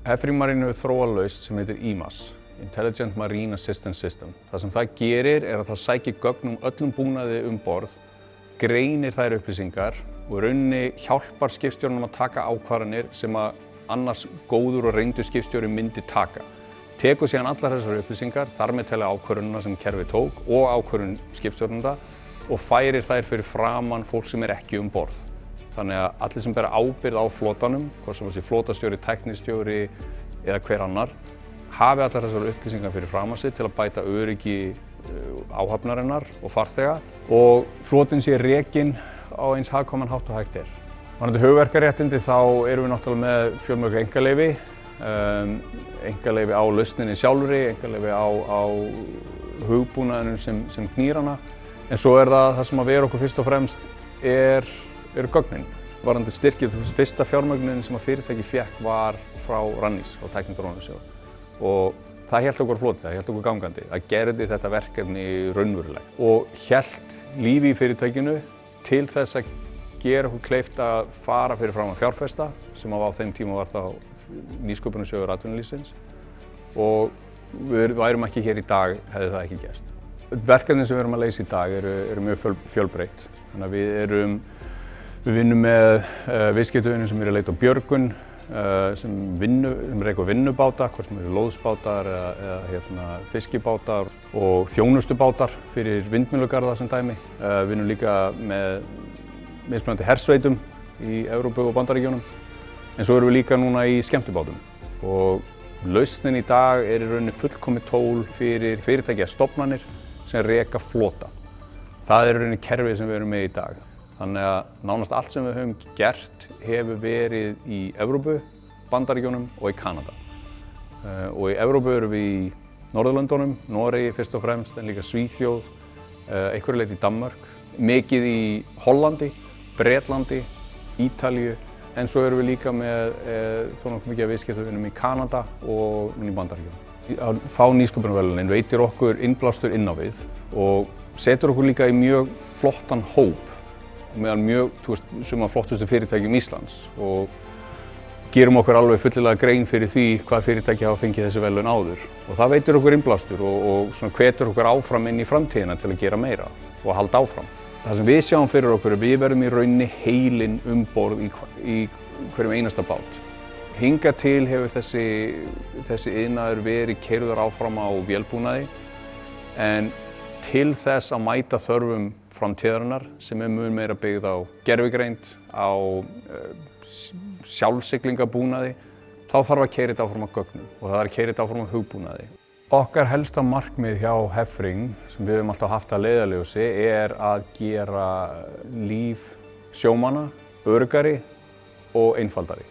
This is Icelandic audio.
Heffring Marine hefur þróað lausn sem heitir IMAS, Intelligent Marine Assistance System. Það sem það gerir að það sækir gögn öllum búnaði borð, greinir þær upplýsingar og í rauninni hjálpar skipstjóranum að taka ákvarðanir sem að annars góður og reyndur skipstjóri myndi taka. Tekur síðan allar þessar upplýsingar, þar með telja ákvörðunina sem kerfið tók og ákvörðun skipstjórnanda og færir þær fyrir framan fólk sem ekki borð. Þannig að allir sem bera ábyrgð á flotanum, hvort sem sé flotastjóri, tæknistjóri eða hver annar, hafi allar þessar upplýsingar fyrir framan sig til að bæta öryggi áhafnarinnar og farþega og flotinn sé rekinn á eins hagkvæman hátt og hægt er. Varðandi hugverkaréttindi þá erum við náttúrulega með fjölmörg einkaleyfi, einkaleyfi á lausninni sjálfri, einkaleyfi á hugbúnaðinum sem knýr hana. En svo það sem að vera okkur fyrst og fremst eru gögnin. Varðandi styrkir, fyrsta fjármögnunin sem að fyrirtæki fékk var frá Rannís, frá Tækniþróunarsjóði. Og það hélt okkur flotið, það hélt okkur gangandi. Það gerði þetta verkefni raunverulegt og hélt lífi í fyrirtækinu til þess að gera okkur kleift að fara fyrir fram að fjárfesta, sem á þeim tíma var þá Nýsköpunarsjóður atvinnulífsins. Og við værum ekki hér í dag hefði það ekki gerst. Verkefnin sem við erum að leysa í dag eru mjög fjölbreytt. Þannig að við vinnum með viðskiptavinum sem eru að leita á björgun, sem reka vinnubáta, hvort sem eru lóðsbátar eða fiskibátar og þjónustubátar fyrir vindmyllugarða sem dæmi. Við vinnum líka með mismunandi hersveitum í Evrópu og Bandaríkjunum. En svo erum við líka núna í skemmtibátum. Og lausnin í dag í rauninni fullkomið tól fyrir fyrirtæki eða stofnanir sem reka flota. Það í rauninni kerfið sem við erum með í dag. Þannig að nánast allt sem við höfum gert hefur verið í Evrópu, Bandaríkjunum og í Kanada. Og í Evrópu erum við í Norðurlöndunum, Noregi fyrst og fremst, en líka Svíþjóð, einhverju leyti í Danmörk, mikið í Hollandi, Bretlandi, Ítalíu, en svo erum við líka með þó nokkuð mikið af viðskiptavinum í Kanada og í Bandaríkjunum. Að fá nýsköpunarverðlaunin veitir okkur innblástur inn á við og setur okkur líka í mjög flottan hóp meðal suma flottustu fyrirtækjum Íslands og gerum okkur alveg fullilega grein fyrir því hvað fyrirtæki hafa fengið þessi verðlaun áður. Og það veitir okkur innblástur og hvetur okkur áfram inn í framtíðina til að gera meira og halda áfram. Það sem við sjáum fyrir okkur við verðum í rauninni heilinn borð í hverjum einasta bát. Hingað til hefur þessi iðnaður verið keyrður áfram á vélbúnaði en til þess að mæta þörfum framtíðarinnar sem mun meira byggð á gervigreind, á sjálfsiglingabúnaði, þá þarf að keyra þetta áfram á gögnum og það að keyra þetta áfram á hugbúnaði. Okkar helsta markmið hjá Heffring, sem við höfum alltaf haft að leiðarljósi, að gera líf sjómanna öruggari og einfaldari.